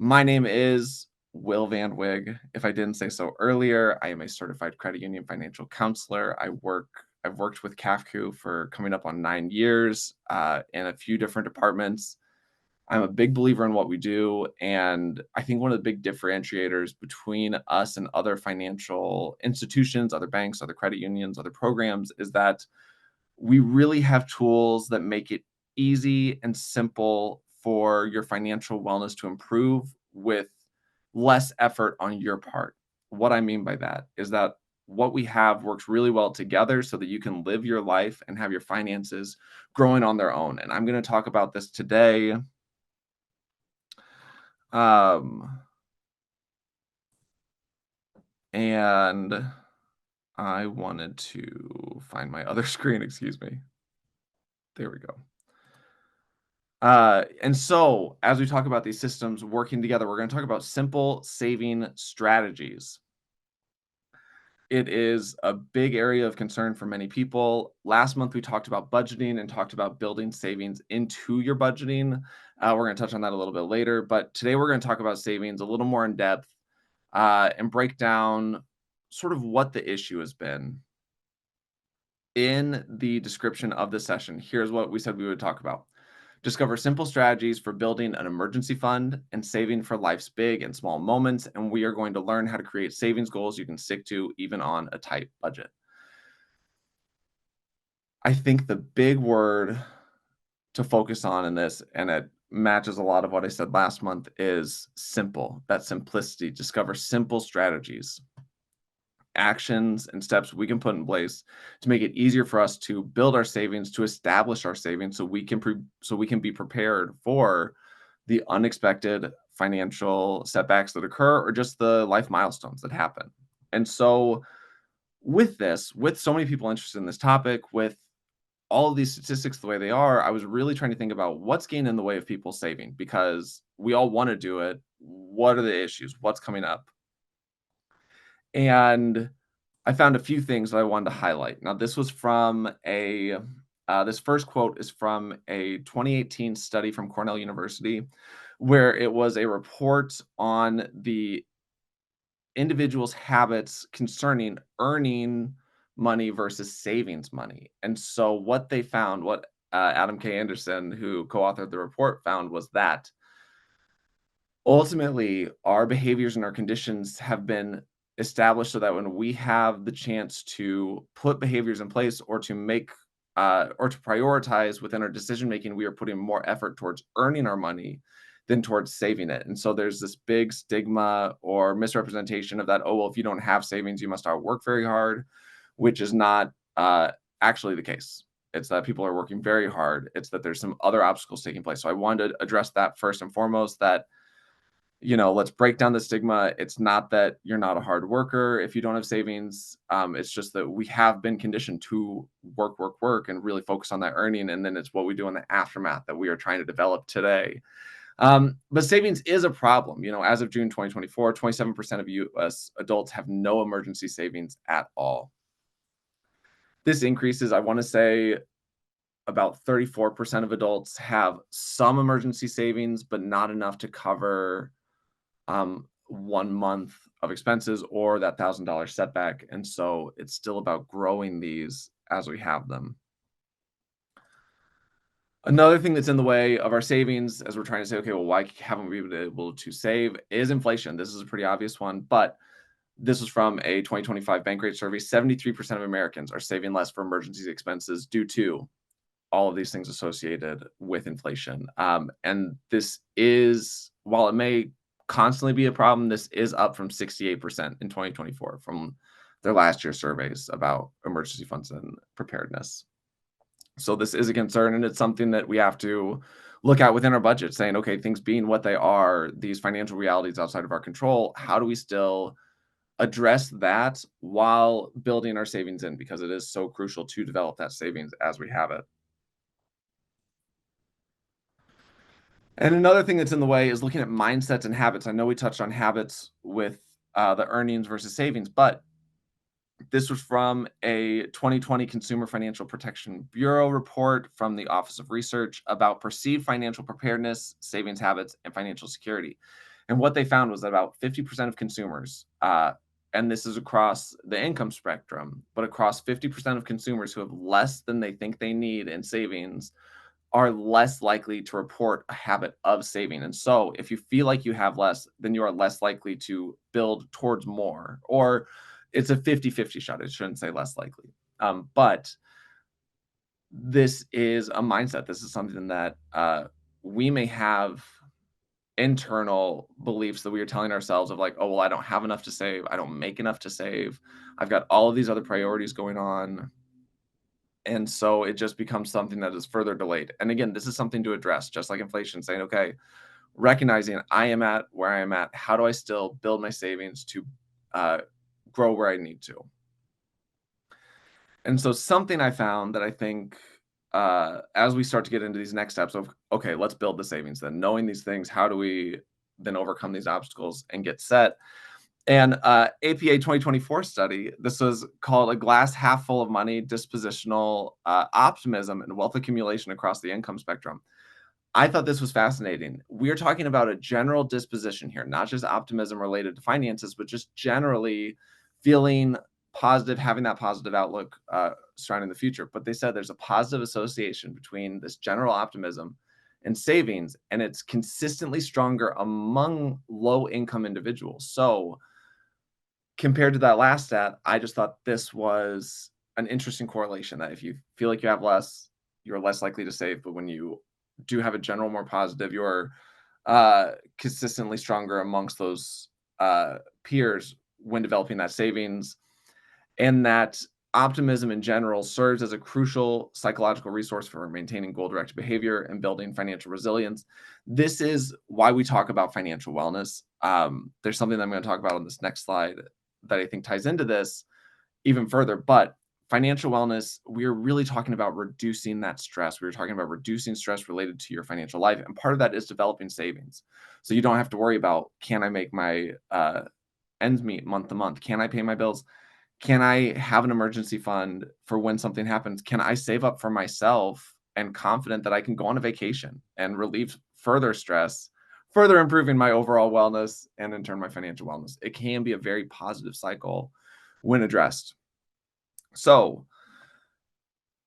My name is Will Van Wig. If I didn't say so earlier, I am a certified credit union financial counselor. I've worked with CAFCU for coming up on 9 years in a few different departments. I'm a big believer in what we do, and I think one of the big differentiators between us and other financial institutions, other banks, other credit unions, other programs is that we really have tools that make it easy and simple for your financial wellness to improve with less effort on your part. What I mean by that is that what we have works really well together so that you can live your life and have your finances growing on their own. And I'm going to talk about this today. Um, and I wanted to find my other screen, excuse me. There we go. And so, as we talk about these systems working together, we're going to talk about simple saving strategies. It is a big area of concern for many people. Last month, we talked about budgeting and talked about building savings into your budgeting. We're going to touch on that a little bit later, but today we're going to talk about savings a little more in depth and break down sort of what the issue has been. In the description of the session, here's what we said we would talk about. Discover simple strategies for building an emergency fund and saving for life's big and small moments. And we are going to learn how to create savings goals you can stick to even on a tight budget. I think the big word to focus on in this, and it matches a lot of what I said last month, is simple. That simplicity. Discover simple strategies, actions and steps we can put in place to make it easier for us to build our savings, to establish our savings so we can be prepared for the unexpected financial setbacks that occur or just the life milestones that happen. And so with this, with so many people interested in this topic, with all of these statistics the way they are, I was really trying to think about what's getting in the way of people saving because we all want to do it. What are the issues? What's coming up? And I found a few things that I wanted to highlight. Now, this was from this first quote is from a 2018 study from Cornell University, where it was a report on the individual's habits concerning earning money versus savings money. And so, what they found, what Adam K. Anderson, who co authored the report, found was that ultimately, our behaviors and our conditions have been established so that when we have the chance to put behaviors in place or to make or to prioritize within our decision making, we are putting more effort towards earning our money than towards saving it. And so there's this big stigma or misrepresentation of that. Oh, well, if you don't have savings, you must not work very hard, which is not actually the case. It's that people are working very hard. It's that there's some other obstacles taking place. So I wanted to address that first and foremost, that let's break down the stigma. It's not that you're not a hard worker if you don't have savings. It's just that we have been conditioned to work, and really focus on that earning. And then it's what we do in the aftermath that we are trying to develop today. But savings is a problem. As of June 2024, 27% of US adults have no emergency savings at all. This increases, I want to say, about 34% of adults have some emergency savings, but not enough to cover 1 month of expenses or that $1,000 setback. And so it's still about growing these as we have them. Another thing that's in the way of our savings as we're trying to say, okay, well, why haven't we been able to save, is inflation. This is a pretty obvious one, but this was from a 2025 Bankrate survey. 73% of Americans are saving less for emergency expenses due to all of these things associated with inflation. And this is, while it may constantly be a problem, this is up from 68% in 2024 from their last year surveys about emergency funds and preparedness. So this is a concern, and it's something that we have to look at within our budget, saying, okay, things being what they are, these financial realities outside of our control, how do we still address that while building our savings in? Because it is so crucial to develop that savings as we have it. And another thing that's in the way is looking at mindsets and habits. I know we touched on habits with the earnings versus savings, but this was from a 2020 Consumer Financial Protection Bureau report from the Office of Research about perceived financial preparedness, savings habits, and financial security. And what they found was that about 50% of consumers, and this is across the income spectrum, but across 50% of consumers who have less than they think they need in savings are less likely to report a habit of saving. And so if you feel like you have less, then you are less likely to build towards more. Or it's a 50-50 shot. I shouldn't say less likely. But this is a mindset. This is something that we may have internal beliefs that we are telling ourselves of like, oh, well, I don't have enough to save. I don't make enough to save. I've got all of these other priorities going on. And so it just becomes something that is further delayed. And again, this is something to address, just like inflation, saying, okay, recognizing I am at where I am at. How do I still build my savings to uh, grow where I need to? And so something I found that I think as we start to get into these next steps of, okay, let's build the savings then, knowing these things, how do we then overcome these obstacles and get set? And APA 2024 study, this was called A Glass Half Full of Money, Dispositional Optimism and Wealth Accumulation Across the Income Spectrum. I thought this was fascinating. We are talking about a general disposition here, not just optimism related to finances, but just generally feeling positive, having that positive outlook surrounding the future. But they said there's a positive association between this general optimism and savings, and it's consistently stronger among low income individuals. So, compared to that last stat, I just thought this was an interesting correlation that if you feel like you have less, you're less likely to save. But when you do have a general more positive, you're consistently stronger amongst those peers when developing that savings. And that optimism in general serves as a crucial psychological resource for maintaining goal directed behavior and building financial resilience. This is why we talk about financial wellness. There's something that I'm going to talk about on this next slide that I think ties into this even further. But financial wellness, we're really talking about reducing that stress. We're talking about reducing stress related to your financial life. And part of that is developing savings. So you don't have to worry about, can I make my ends meet month to month? Can I pay my bills? Can I have an emergency fund for when something happens? Can I save up for myself and confident that I can go on a vacation and relieve further stress, further improving my overall wellness and in turn my financial wellness? It can be a very positive cycle when addressed. So,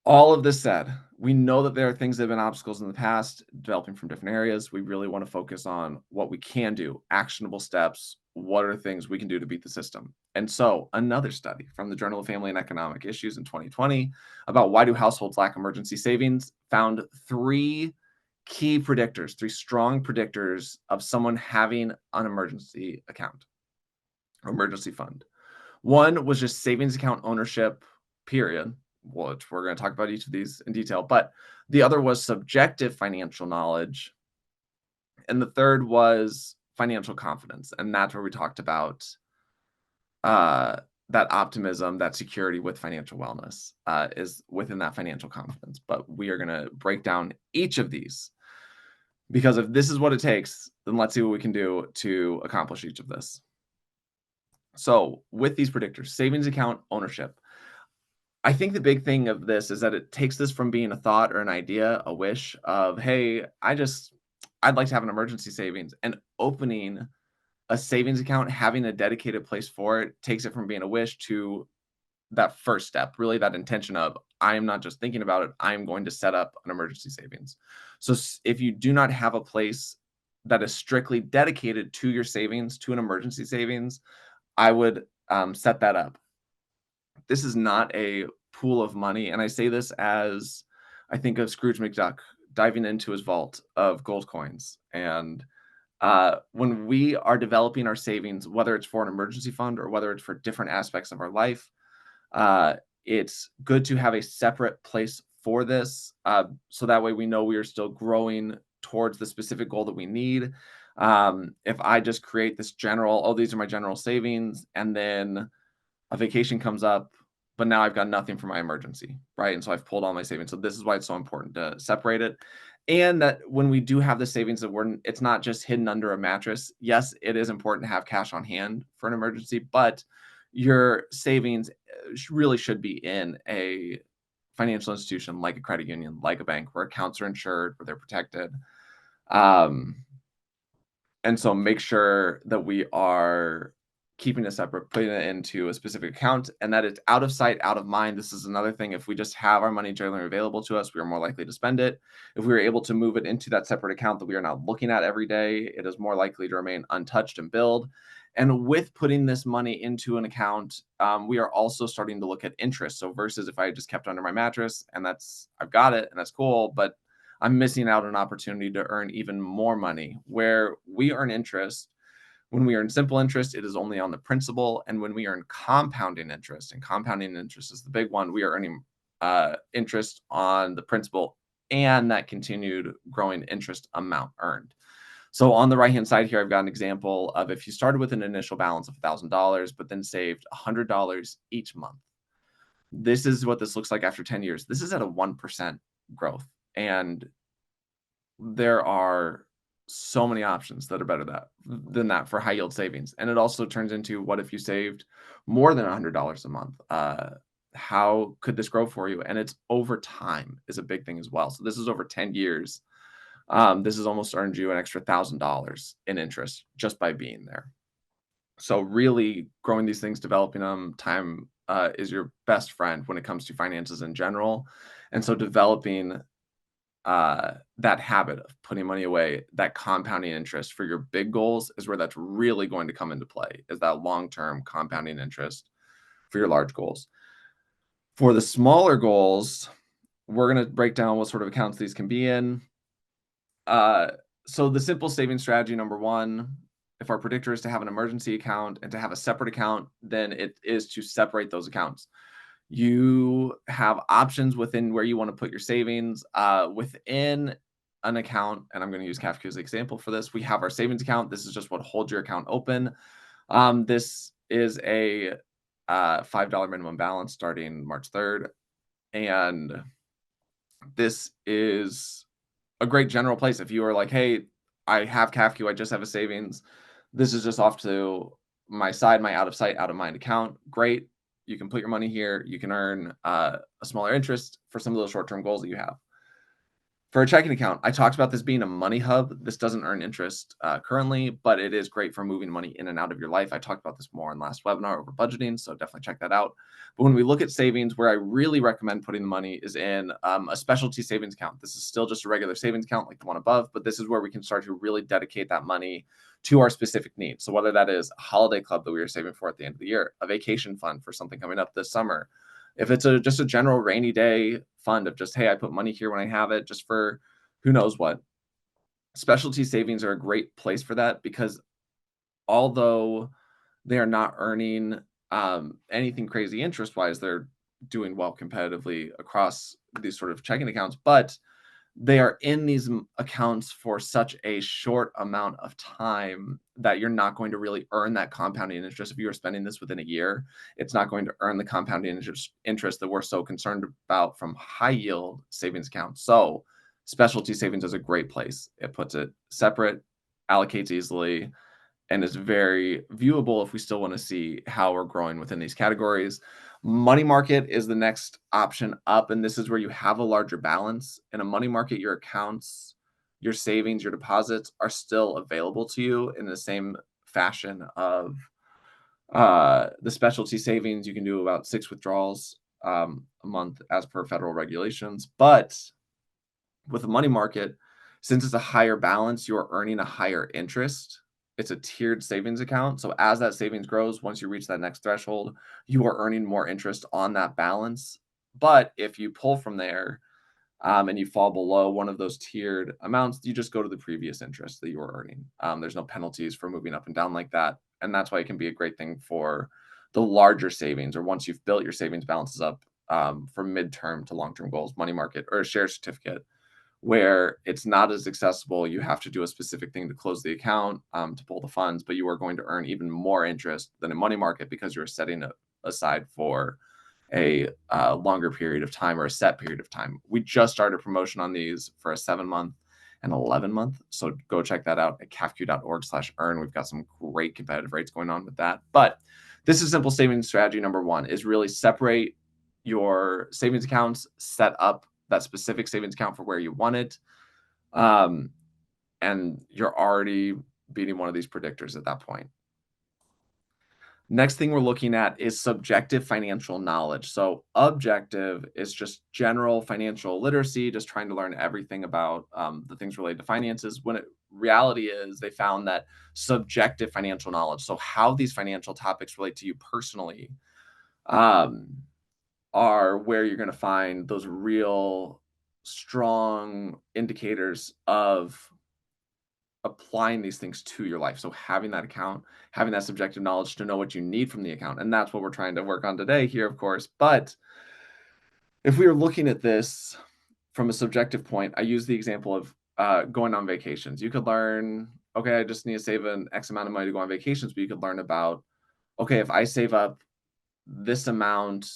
all of this said, we know that there are things that have been obstacles in the past, developing from different areas. We really want to focus on what we can do, actionable steps. What are things we can do to beat the system? And so, another study from the Journal of Family and Economic Issues in 2020 about why do households lack emergency savings found three key predictors, three strong predictors of someone having an emergency account or emergency fund. One was just savings account ownership, period, which we're going to talk about each of these in detail. But the other was subjective financial knowledge. And the third was financial confidence. And that's where we talked about that optimism, that security with financial wellness is within that financial confidence. But we are going to break down each of these because if this is what it takes, then let's see what we can do to accomplish each of this. So with these predictors, savings account ownership, I think the big thing of this is that it takes this from being a thought or an idea, a wish of, hey, I'd like to have an emergency savings, and opening a savings account, having a dedicated place for it takes it from being a wish to that first step, really that intention of, I am not just thinking about it, I am going to set up an emergency savings. So if you do not have a place that is strictly dedicated to your savings, to an emergency savings, I would set that up. This is not a pool of money. And I say this as I think of Scrooge McDuck diving into his vault of gold coins. And when we are developing our savings, whether it's for an emergency fund or whether it's for different aspects of our life, it's good to have a separate place for this. So that way we know we are still growing towards the specific goal that we need. If I just create this general, oh, these are my general savings, and then a vacation comes up, but now I've got nothing for my emergency, right? And so I've pulled all my savings. So this is why it's so important to separate it. And that when we do have the savings, that it's not just hidden under a mattress. Yes, it is important to have cash on hand for an emergency, but your savings really should be in a financial institution like a credit union, like a bank, where accounts are insured, where they're protected. And so make sure that we are keeping it separate, putting it into a specific account, and that it's out of sight, out of mind. This is another thing. If we just have our money generally available to us, we are more likely to spend it. If we are able to move it into that separate account that we are not looking at every day, it is more likely to remain untouched and build. And with putting this money into an account, we are also starting to look at interest. So versus if I just kept under my mattress and I've got it and that's cool, but I'm missing out on an opportunity to earn even more money where we earn interest. When we earn simple interest, it is only on the principal. And when we earn compounding interest, and compounding interest is the big one, we are earning interest on the principal and that continued growing interest amount earned. So on the right-hand side here, I've got an example of if you started with an initial balance of $1,000, but then saved $100 each month. This is what this looks like after 10 years. This is at a 1% growth. And there are so many options that are better than that for high yield savings. And it also turns into, what if you saved more than $100 a month? How could this grow for you? And it's over time is a big thing as well. So this is over 10 years. This has almost earned you an extra $1,000 in interest just by being there. So really growing these things, developing them, time is your best friend when it comes to finances in general. And so developing that habit of putting money away, that compounding interest for your big goals is where that's really going to come into play, is that long-term compounding interest for your large goals. For the smaller goals, we're going to break down what sort of accounts these can be in. So the simple saving strategy, number one, if our predictor is to have an emergency account and to have a separate account, then it is to separate those accounts. You have options within where you want to put your savings within an account. And I'm going to use Kafka as an example for this. We have our savings account. This is just what holds your account open. This is a $5 minimum balance starting March 3rd. And this is a great general place. If you are like, hey, I have Kafka, I just have a savings. This is just off to my side, my out of sight, out of mind account. Great. You can put your money here. You can earn a smaller interest for some of those short-term goals that you have. For a checking account, I talked about this being a money hub. This doesn't earn interest currently, but it is great for moving money in and out of your life. I talked about this more in last webinar over budgeting, so definitely check that out. But when we look at savings, where I really recommend putting the money is in a specialty savings account. This is still just a regular savings account like the one above, but this is where we can start to really dedicate that money to our specific needs. So whether that is a holiday club that we are saving for at the end of the year, a vacation fund for something coming up this summer, if it's just a general rainy day fund of just, hey, I put money here when I have it, just for who knows what. Specialty savings are a great place for that, because although they are not earning anything crazy interest-wise, they're doing well competitively across these sort of checking accounts, but they are in these accounts for such a short amount of time that you're not going to really earn that compounding interest. If you are spending this within a year, it's not going to earn the compounding interest that we're so concerned about from high yield savings accounts. So specialty savings is a great place. It puts it separate, allocates easily, and is very viewable if we still want to see how we're growing within these categories. Money market is the next option up, and this is where you have a larger balance. In a money market, your accounts, your savings, your deposits are still available to you in the same fashion of the specialty savings. You can do about 6 withdrawals a month as per federal regulations. But with a money market, since it's a higher balance, you're earning a higher interest. It's a tiered savings account. So as that savings grows, once you reach that next threshold, you are earning more interest on that balance. But if you pull from there and you fall below one of those tiered amounts, you just go to the previous interest that you were earning. There's no penalties for moving up and down like that. And that's why it can be a great thing for the larger savings, or once you've built your savings balances up for midterm to long-term goals, money market or a share certificate, where it's not as accessible. You have to do a specific thing to close the account, to pull the funds, but you are going to earn even more interest than a money market because you're setting it aside for a longer period of time or a set period of time. We just started promotion on these for a 7-month and 11-month. So go check that out at cafq.org/earn. We've got some great competitive rates going on with that. But this is simple savings strategy number one, is really separate your savings accounts, set up that specific savings account for where you want it. And you're already beating one of these predictors at that point. Next thing we're looking at is subjective financial knowledge. So objective is just general financial literacy, just trying to learn everything about the things related to finances. When reality is, they found that subjective financial knowledge, so how these financial topics relate to you personally, um, are where you're going to find those real strong indicators of applying these things to your life. So having that account, having that subjective knowledge to know what you need from the account. And that's what we're trying to work on today here, of course. But if we are looking at this from a subjective point, I use the example of going on vacations. You could learn, okay, I just need to save an X amount of money to go on vacations, but you could learn about, okay, if I save up this amount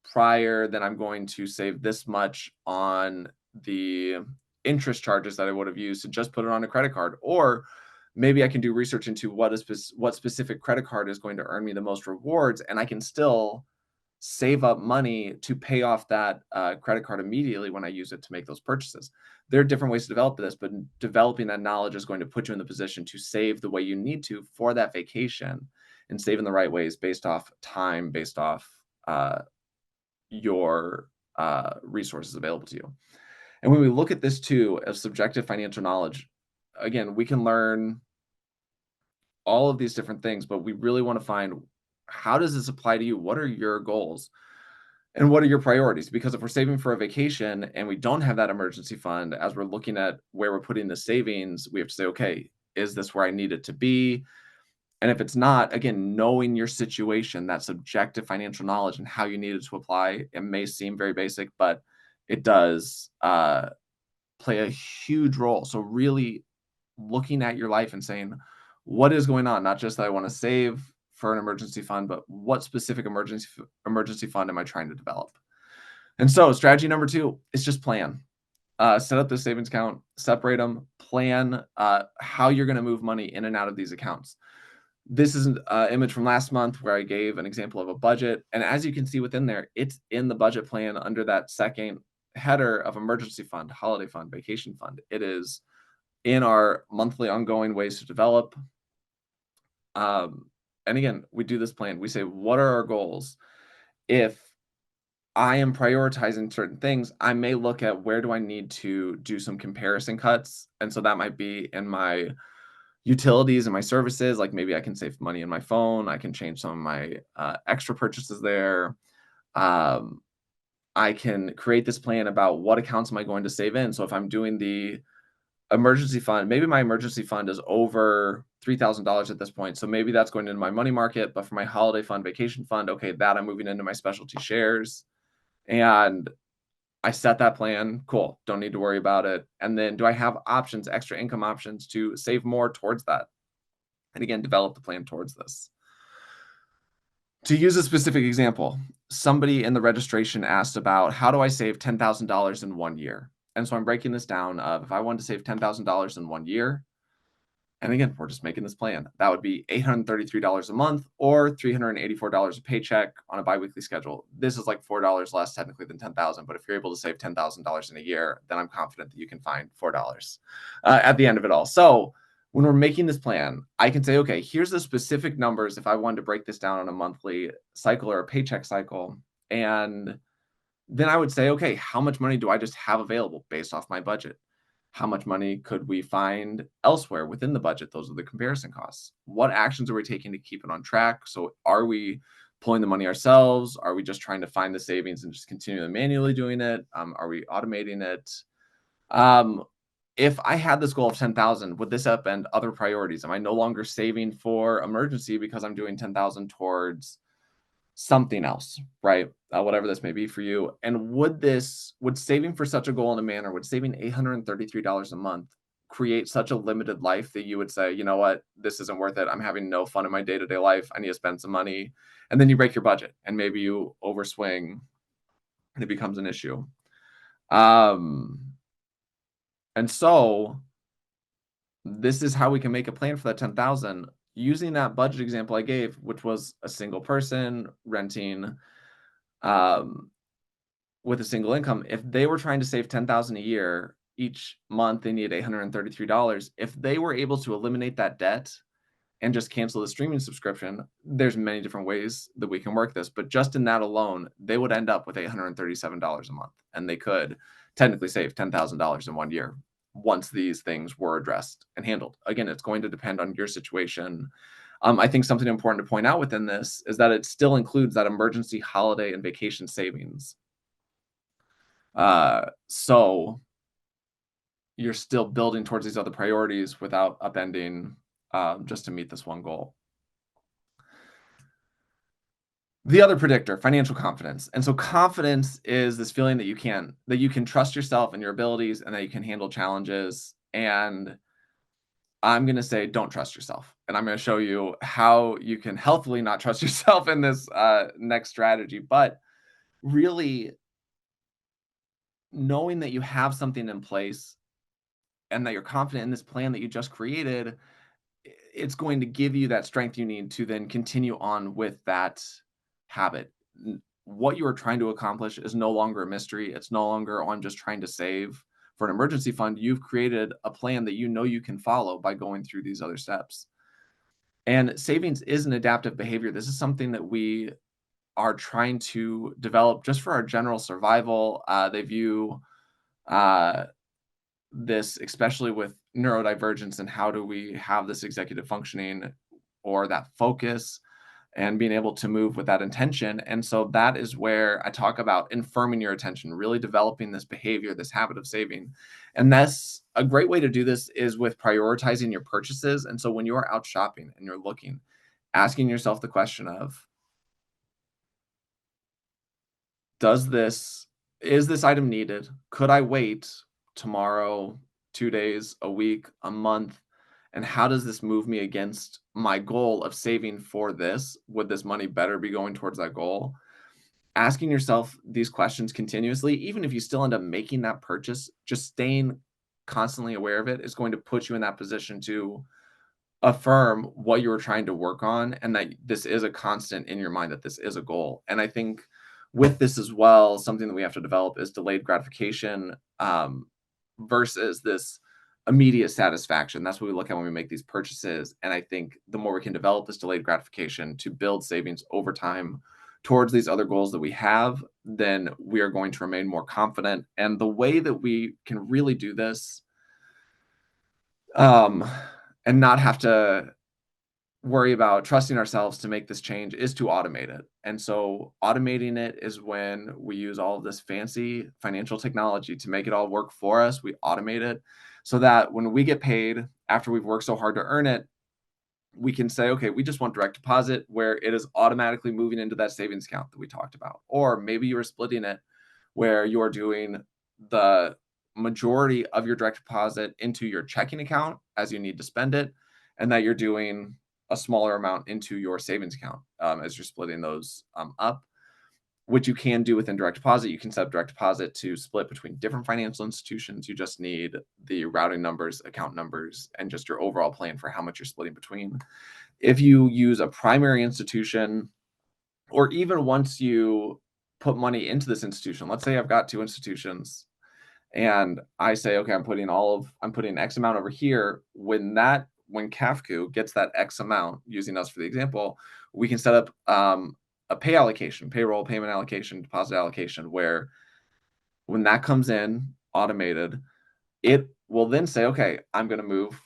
prior, then I'm going to save this much on the interest charges that I would have used to just put it on a credit card. Or maybe I can do research into what specific credit card is going to earn me the most rewards, and I can still save up money to pay off that credit card immediately when I use it to make those purchases. There are different ways to develop this, but developing that knowledge is going to put you in the position to save the way you need to for that vacation, and save in the right ways based off time, based off your resources available to you. And when we look at this too as subjective financial knowledge, again, we can learn all of these different things, but we really want to find, how does this apply to you? What are your goals? And what are your priorities? Because if we're saving for a vacation and we don't have that emergency fund, as we're looking at where we're putting the savings, we have to say, okay, is this where I need it to be? And if it's not, again, knowing your situation, that subjective financial knowledge and how you need it to apply, it may seem very basic, but it does play a huge role. So really looking at your life and saying, what is going on? Not just that I want to save for an emergency fund, but what specific emergency fund am I trying to develop? And so strategy number 2 is just plan. Set up the savings account, separate them, plan how you're going to move money in and out of these accounts. This is an image from last month where I gave an example of a budget. And as you can see within there, it's in the budget plan under that second header of emergency fund, holiday fund, vacation fund. It is in our monthly ongoing ways to develop. And again, we do this plan. We say, what are our goals? If I am prioritizing certain things, I may look at where do I need to do some comparison cuts. And so that might be in my utilities and my services. Like maybe I can save money in my phone. I can change some of my extra purchases there. I can create this plan about what accounts am I going to save in. So if I'm doing the emergency fund, maybe my emergency fund is over $3,000 at this point. So maybe that's going into my money market, but for my holiday fund, vacation fund, okay, that I'm moving into my specialty shares. And I set that plan. Cool. Don't need to worry about it. And then do I have options, extra income options to save more towards that? And again, develop the plan towards this. To use a specific example, somebody in the registration asked about, how do I save $10,000 in 1 year? And so I'm breaking this down of, if I wanted to save $10,000 in 1 year, and again, we're just making this plan, that would be $833 a month or $384 a paycheck on a biweekly schedule. This is like $4 less technically than 10,000, but if you're able to save $10,000 in a year, then I'm confident that you can find $4 at the end of it all. So when we're making this plan, I can say, okay, here's the specific numbers if I wanted to break this down on a monthly cycle or a paycheck cycle. And then I would say, okay, how much money do I just have available based off my budget? How much money could we find elsewhere within the budget? Those are the comparison costs. What actions are we taking to keep it on track? So are we pulling the money ourselves? Are we just trying to find the savings and just continue manually doing it? Are we automating it? If I had this goal of 10,000, would this upend other priorities? Am I no longer saving for emergency because I'm doing 10,000 towards something else, right? Whatever this may be for you. And would saving for such a goal in a manner, would saving $833 a month create such a limited life that you would say, you know what, this isn't worth it. I'm having no fun in my day-to-day life. I need to spend some money. And then you break your budget and maybe you overswing and it becomes an issue. And so this is how we can make a plan for that 10,000 using that budget example I gave, which was a single person renting with a single income. If they were trying to save 10,000 a year, each month they need $833. If they were able to eliminate that debt and just cancel the streaming subscription, there's many different ways that we can work this, but just in that alone, they would end up with $837 a month, and they could technically save $10,000 in 1 year once these things were addressed and handled. Again, it's going to depend on your situation. I think something important to point out within this is that it still includes that emergency holiday and vacation savings. So you're still building towards these other priorities without upending just to meet this one goal. The other predictor, financial confidence. And so confidence is this feeling that you can trust yourself and your abilities and that you can handle challenges. And I'm going to say, don't trust yourself. And I'm going to show you how you can healthily not trust yourself in this next strategy. But really knowing that you have something in place and that you're confident in this plan that you just created, it's going to give you that strength you need to then continue on with that habit. What you are trying to accomplish is no longer a mystery. It's no longer, oh, I'm just trying to save for an emergency fund. You've created a plan that you know you can follow by going through these other steps. And savings is an adaptive behavior. This is something that we are trying to develop just for our general survival. They view this, especially with neurodivergence, and how do we have this executive functioning or that focus and being able to move with that intention. And so that is where I talk about infirming your attention, really developing this behavior, this habit of saving. And that's a great way to do this is with prioritizing your purchases. And so when you are out shopping and you're looking, asking yourself the question of, is this item needed? Could I wait tomorrow, 2 days, a week, a month? And how does this move me against my goal of saving for this? Would this money better be going towards that goal? Asking yourself these questions continuously, even if you still end up making that purchase, just staying constantly aware of it is going to put you in that position to affirm what you were trying to work on, and that this is a constant in your mind, that this is a goal. And I think with this as well, something that we have to develop is delayed gratification versus this immediate satisfaction. That's what we look at when we make these purchases. And I think the more we can develop this delayed gratification to build savings over time towards these other goals that we have, then we are going to remain more confident. And the way that we can really do this and not have to worry about trusting ourselves to make this change is to automate it. And so automating it is when we use all of this fancy financial technology to make it all work for us. We automate it so that when we get paid after we've worked so hard to earn it, we can say, okay, we just want direct deposit, where it is automatically moving into that savings account that we talked about. Or maybe you are splitting it where you are doing the majority of your direct deposit into your checking account as you need to spend it, and that you're doing a smaller amount into your savings account as you're splitting those up, which you can do within direct deposit. You can set up direct deposit to split between different financial institutions. You just need the routing numbers, account numbers, and just your overall plan for how much you're splitting between. If you use a primary institution, or even once you put money into this institution, let's say I've got 2 institutions and I say, okay, I'm putting X amount over here. When CAFCU gets that X amount, using us for the example, we can set up a pay allocation, payroll, payment allocation, deposit allocation, where when that comes in automated, it will then say, okay, I'm going to move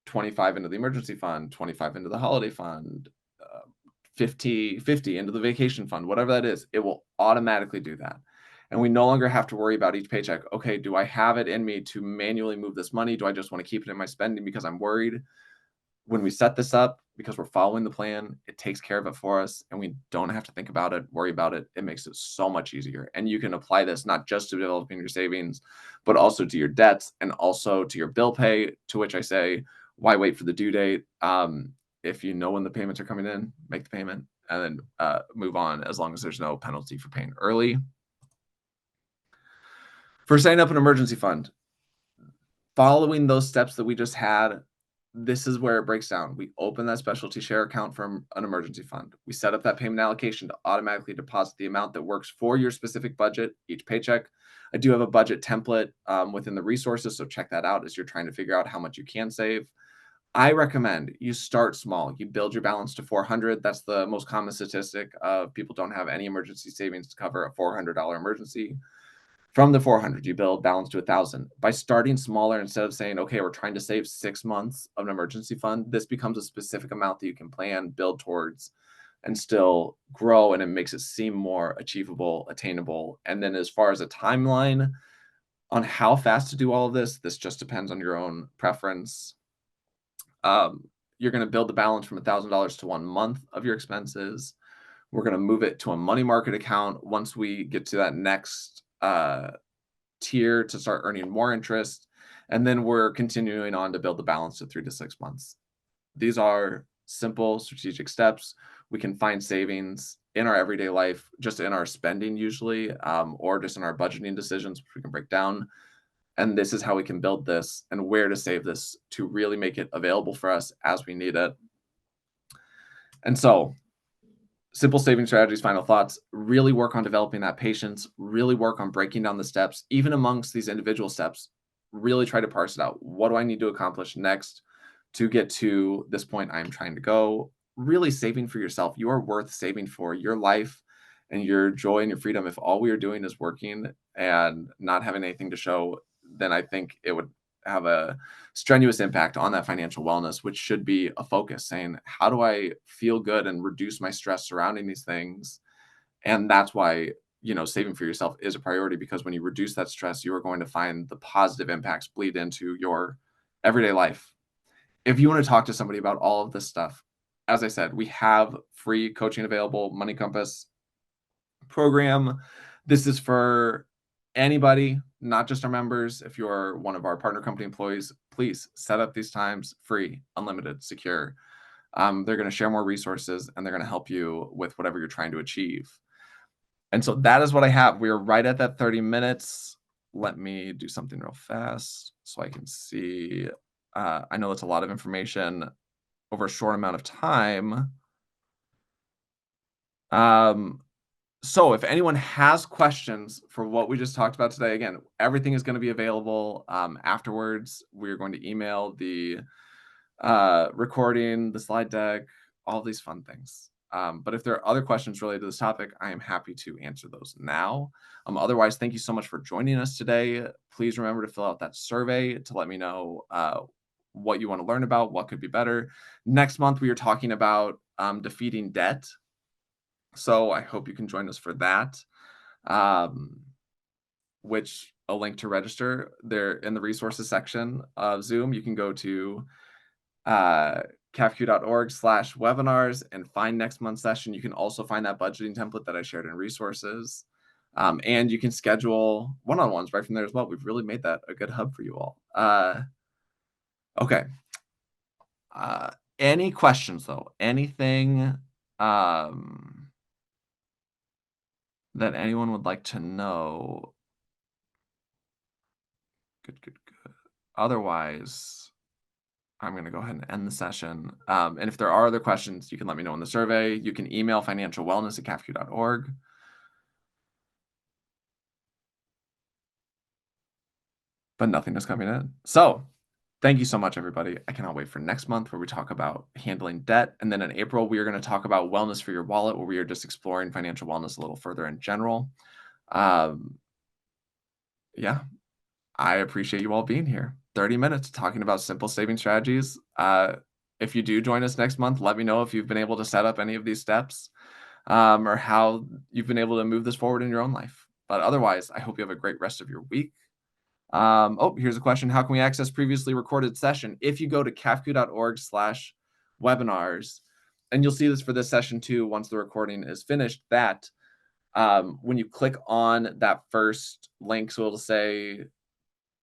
25 into the emergency fund, 25 into the holiday fund, 50 into the vacation fund, whatever that is. It will automatically do that. And we no longer have to worry about each paycheck. Okay, do I have it in me to manually move this money? Do I just want to keep it in my spending because I'm worried? When we set this up, because we're following the plan, it takes care of it for us, and we don't have to think about it, worry about it. It makes it so much easier. And you can apply this not just to developing your savings, but also to your debts and also to your bill pay, to which I say, why wait for the due date? If you know when the payments are coming in, make the payment and then move on, as long as there's no penalty for paying early. For setting up an emergency fund, following those steps that we just had This is where it breaks down. We open that specialty share account from an emergency fund. We set up that payment allocation to automatically deposit the amount that works for your specific budget each paycheck. I do have a budget template within the resources, so check that out as you're trying to figure out how much you can save. I recommend you start small. You build your balance to 400. That's the most common statistic of people don't have any emergency savings to cover a $400 emergency. From the 400, you build balance to 1,000. By starting smaller, instead of saying, okay, we're trying to save 6 months of an emergency fund, this becomes a specific amount that you can plan, build towards, and still grow. And it makes it seem more achievable, attainable. And then as far as a timeline on how fast to do all of this just depends on your own preference. Um, you're going to build the balance from $1,000 to 1 month of your expenses. We're going to move it to a money market account once we get to that next tier to start earning more interest. And then we're continuing on to build the balance to 3 to 6 months. These are simple strategic steps. We can find savings in our everyday life, just in our spending usually, or just in our budgeting decisions, which we can break down. And this is how we can build this and where to save this to really make it available for us as we need it. And so, simple saving strategies, final thoughts, really work on developing that patience, really work on breaking down the steps, even amongst these individual steps, really try to parse it out. What do I need to accomplish next to get to this point I'm trying to go? Really saving for yourself. You are worth saving for your life and your joy and your freedom. If all we are doing is working and not having anything to show, then I think it would have a strenuous impact on that financial wellness, which should be a focus saying, how do I feel good and reduce my stress surrounding these things? And that's why, saving for yourself is a priority, because when you reduce that stress, you are going to find the positive impacts bleed into your everyday life. If you want to talk to somebody about all of this stuff, as I said, we have free coaching available, Money Compass program. This is for anybody, not just our members. If you're one of our partner company employees, please set up these times free, unlimited, secure. They're going to share more resources and they're going to help you with whatever you're trying to achieve. And so that is what I have. We are right at that 30 minutes. Let me do something real fast so I can see. I know that's a lot of information over a short amount of time. So if anyone has questions for what we just talked about today, again, everything is going to be available afterwards. We're going to email the recording, the slide deck, all these fun things. But if there are other questions related to this topic, I am happy to answer those now. Otherwise, thank you so much for joining us today. Please remember to fill out that survey to let me know what you want to learn about, what could be better. Next month, we are talking about defeating debt. So I hope you can join us for that, which a link to register there in the resources section of Zoom. You can go to cafq.org/webinars and find next month's session. You can also find that budgeting template that I shared in resources. And you can schedule one-on-ones right from there as well. We've really made that a good hub for you all. Okay. Any questions though? Anything that anyone would like to know? Good, good, good. Otherwise, I'm going to go ahead and end the session. And if there are other questions, you can let me know in the survey. You can email financialwellness@cafq.org. But nothing is coming in. So thank you so much, everybody. I cannot wait for next month where we talk about handling debt. And then in April, we are going to talk about wellness for your wallet, where we are just exploring financial wellness a little further in general. Yeah, I appreciate you all being here. 30 minutes talking about simple saving strategies. If you do join us next month, let me know if you've been able to set up any of these steps or how you've been able to move this forward in your own life. But otherwise, I hope you have a great rest of your week. Here's a question. How can we access previously recorded session? If you go to cafq.org/webinars, and you'll see this for this session too, once the recording is finished, that when you click on that first link, so it'll say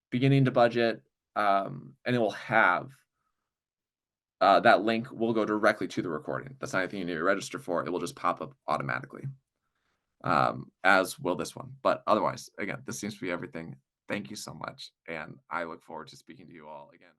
beginning to budget, and it will have that link will go directly to the recording. That's not anything you need to register for. It will just pop up automatically, as will this one. But otherwise, again, this seems to be everything. Thank you so much. And I look forward to speaking to you all again.